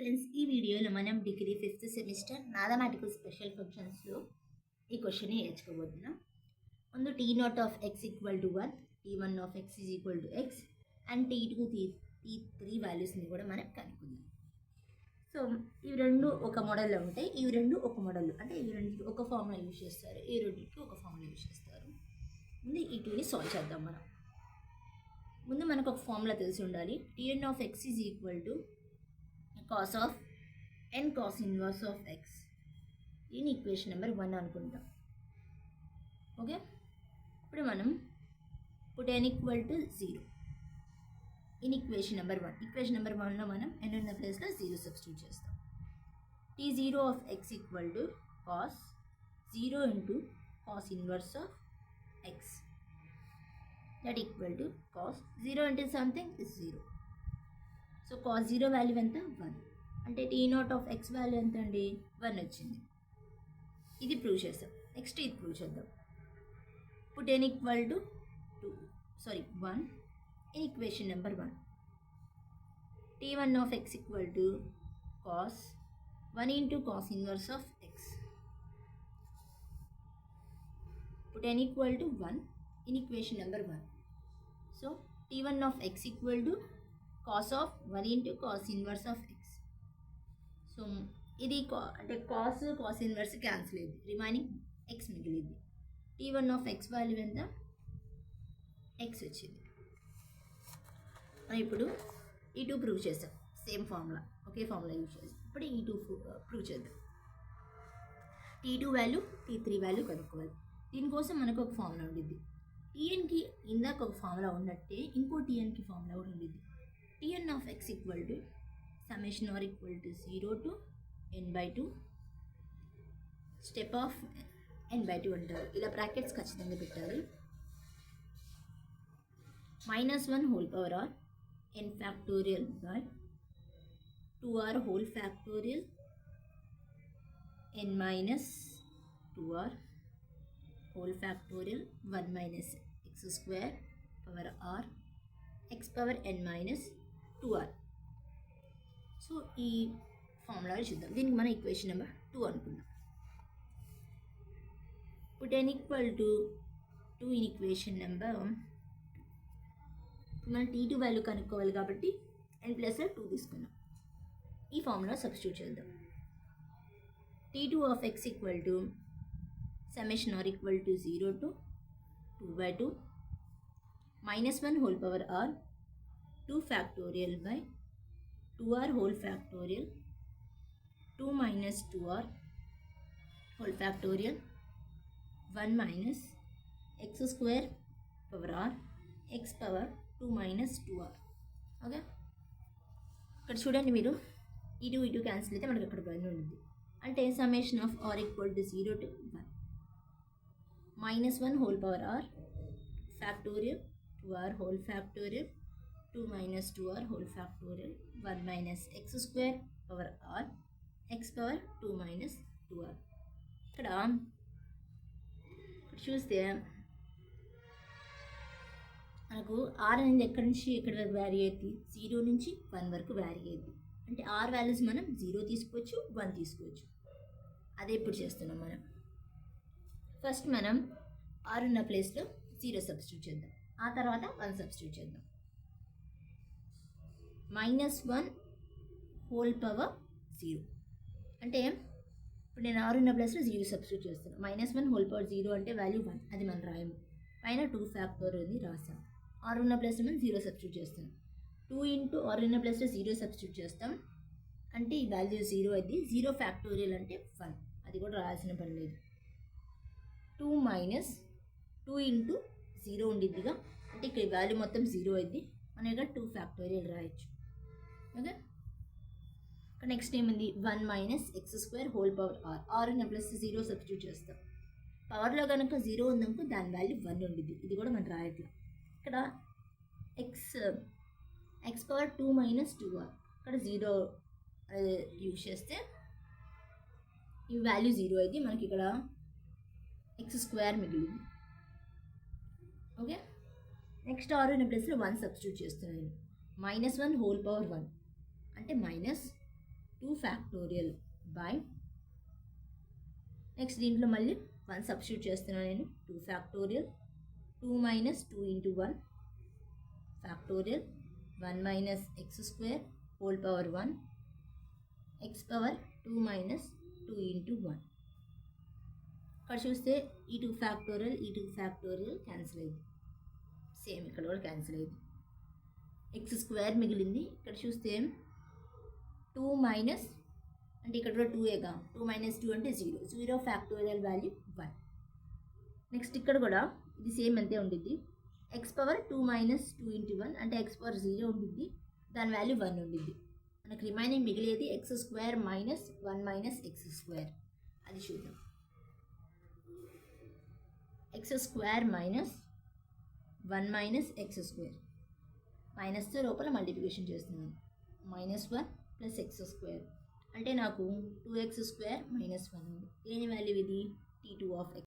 Friends, ఈ వీడియోలో మనం degree 5th semester mathematical special ఫంక్షన్స్లో ఈ క్వశ్చన్ నేర్చుకోబోతున్నాం. ముందు t0 of x equal to 1, t1 of x is equal to x and t2 t3 వాల్యూస్ని కూడా మనం కనుక్కుందాం. సో ఇవి రెండు ఒక మోడల్లో ఉంటాయి, ఇవి రెండు ఒక మోడల్, అంటే ఇవి రెండు ఒక ఫార్ములా యూజ్ చేస్తారు, ఈ రెండింటికి ఒక ఫార్ములా యూజ్ చేస్తారు. ముందు ఈ టూని సాల్వ్ చేద్దాం. ముందు మనకు ఒక ఫార్ములా తెలిసి ఉండాలి. tn of x is equal to cos of n cos inverse of x. దీని ఈక్వేషన్ నెంబర్ 1 అనుకుంటాం. ఓకే, ఇప్పుడు మనం put n equal to 0 in equation number 1. Equation number 1లో మనం n ఉన్న ప్లేస్లో 0 సబ్స్టిట్యూట్ చేస్తాం. t0 of x equal to cos 0 into cos inverse of x, that equal to cos 0 into something is 0. So cos 0 value ఎంత? 1. అంటే t0 of x value ఎంత అండి? 1 వచ్చింది. ఇది ప్రూవ్ చేస్తాం. నెక్స్ట్ ఇది ప్రూవ్ చేద్దాం. Put n equal to 1 in equation number 1. t1 of x equal to cos 1 into cos inverse of x. Put n equal to 1 in equation number 1. So t1 of x equal to cos of 1 into cos inverse of x. So ఇది అంటే cos inverse cancel అయింది, remaining x మిగిలింది. t1 of x value ఎంత? x వచ్చింది. ఇప్పుడు ఈ2 prove చేస్తాం. Same formula, ఒకే formula use చేస్తాం. ఇప్పుడు ఈ2 ప్రూవ్ చేద్దాం. t2 వాల్యూ t3 వాల్యూ కనుక్కోవాలి. దీనికోసం మనకు ఒక ఫార్ములా ఉండిద్ది. tnకి ఇందాక ఒక ఫార్ములా ఉన్నట్టే ఇంకో tnకి ఫార్ములా కూడా ఉండిద్ది. tn of x equal to summation r equal to 0 to n/2 step of n/2 అంటారు. ఇలా బ్రాకెట్స్ ఖచ్చితంగా పెట్టాలి. -1 whole power r n factorial by 2r whole factorial n minus 2r whole factorial 1 minus x square power r x power n minus 2r. So ఈ formula చూద్దాం. దీనికి మన equation number 2 అనుకుందాం. Put n equal to 2 in equation number, మనం t2 value కనుక్కోవాలి కాబట్టి n+2 తీసుకున్నాం. ఈ ఫార్ములా సబ్స్టిట్యూట్ చేద్దాం. t2 of x equal to summation r equal to 0 to 2/2 -1 whole power r 2 factorial by 2r whole factorial 2 minus 2r whole factorial 1 minus x square power r x power 2 minus 2r. Okay, ఇక్కడ చూడండి మీరు, ఇటు cancel అయితే మనకి అక్కడ 1 ఉంది. అంటే summation of r equal to 0 to 1 -1 whole power r factorial 2r whole factorial 2 minus 2r whole factorial 1 minus x square power r x power 2 minus 2r. ఇక్కడ చూస్తే మనకు r అనేది ఎక్కడి నుంచి ఎక్కడి వరకు వ్యారీ అవుతుంది? 0 నుంచి 1 వరకు వ్యారీ అవుతుంది. అంటే r వాల్యూస్ మనం 0 తీసుకోవచ్చు, 1 తీసుకోవచ్చు. అదే ఇప్పుడు చేస్తున్నాం మనం. ఫస్ట్ మనం r ఉన్న ప్లేస్లో 0 సబ్స్టిట్యూట్ చేద్దాం, ఆ తర్వాత 1 సబ్స్టిట్యూట్ చేద్దాం. -1 హోల్ పవర్ 0 అంటే ఇప్పుడు నేను r ఉన్న ప్లేస్లో 0 సబ్స్టిట్యూట్ చేస్తాను. -1 హోల్ పవర్ 0 అంటే వాల్యూ 1, అది మనం రాయము. పైన 2 ఫ్యాక్టర్ ఉంది రాసాం. r ఉన్న ప్లేస్లో మనం 0 సబ్స్టిట్యూట్ చేస్తాం. 2 ఇంటూ r ఉన్న ప్లేస్లో 0 సబ్స్టిట్యూట్ చేస్తాం అంటే ఈ వాల్యూ 0 అయింది. 0 ఫ్యాక్టోరియల్ అంటే 1, అది కూడా రాయాల్సిన పని లేదు. 2 మైనస్ 2 ఇంటూ 0 ఉండిద్దిగా, అంటే ఇక్కడ ఈ వాల్యూ మొత్తం 0 అయింది. మనం ఇక్కడ 2 ఫ్యాక్టోరియల్ రాయొచ్చు. ఓకే, ఇక్కడ నెక్స్ట్ ఏముంది? 1 minus x square whole power r ఉన్న ప్లస్ 0 సబ్స్టిట్యూట్ చేస్తాం. పవర్లో కనుక 0 ఉందనుకో దాని వాల్యూ 1 ఉండిద్ది, ఇది కూడా మనం రాయట్లా. ఇక్కడ x పవర్ 2 మైనస్ 2r, ఇక్కడ 0 యూజ్ చేస్తే ఈ వాల్యూ 0 అయింది. మనకి ఇక్కడ x స్క్వేర్ మిగిలింది. ఓకే, నెక్స్ట్ r ఉన్న ప్లేస్లో 1 సబ్స్టిట్యూట్ చేస్తున్నాను. -1 హోల్ పవర్ 1 అంటే 2 ఫ్యాక్టోరియల్ బై నెక్స్ట్ దీంట్లో మళ్ళీ 1 సబ్స్టిట్యూట్ చేస్తున్నాను నేను 2 factorial 2 minus 2 into 1 factorial 1 minus x square whole power 1 X power 2 minus 2 into 1. ఇక్కడ చూస్తే ఈ 2 ఫ్యాక్టోరియల్ క్యాన్సిల్ అయింది, సేమ్ ఇక్కడ కూడా క్యాన్సిల్ అయింది. ఎక్స్ స్క్వేర్ మిగిలింది. ఇక్కడ చూస్తే 2 మైనస్ అంటే ఇక్కడ కూడా 2ఏగా 2 మైనస్ 2 అంటే 0 ఫ్యాక్టోరియల్ వాల్యూ 1. నెక్స్ట్ ఇక్కడ కూడా ఇది సేమ్ అంతే ఉండిద్ది. ఎక్స్ పవర్ 2 మైనస్ 2 ఇంటూ 1 అంటే ఎక్స్ పవర్ 0 ఉండిద్ది, దాని వాల్యూ 1 ఉండిద్ది. మనకు రిమైనింగ్ మిగిలేది x square minus 1 minus x square. అది చూద్దాం. X square minus 1 minus x square, మైనస్తో లోపల మల్టిప్లికేషన్ చేస్తున్నాను. -1 ప్లస్ ఎక్స్ స్క్వేర్ అంటే నాకు 2x స్క్వేర్ మైనస్ 1 ఉంది. దేని వాల్యూ ఇది? T2 of X.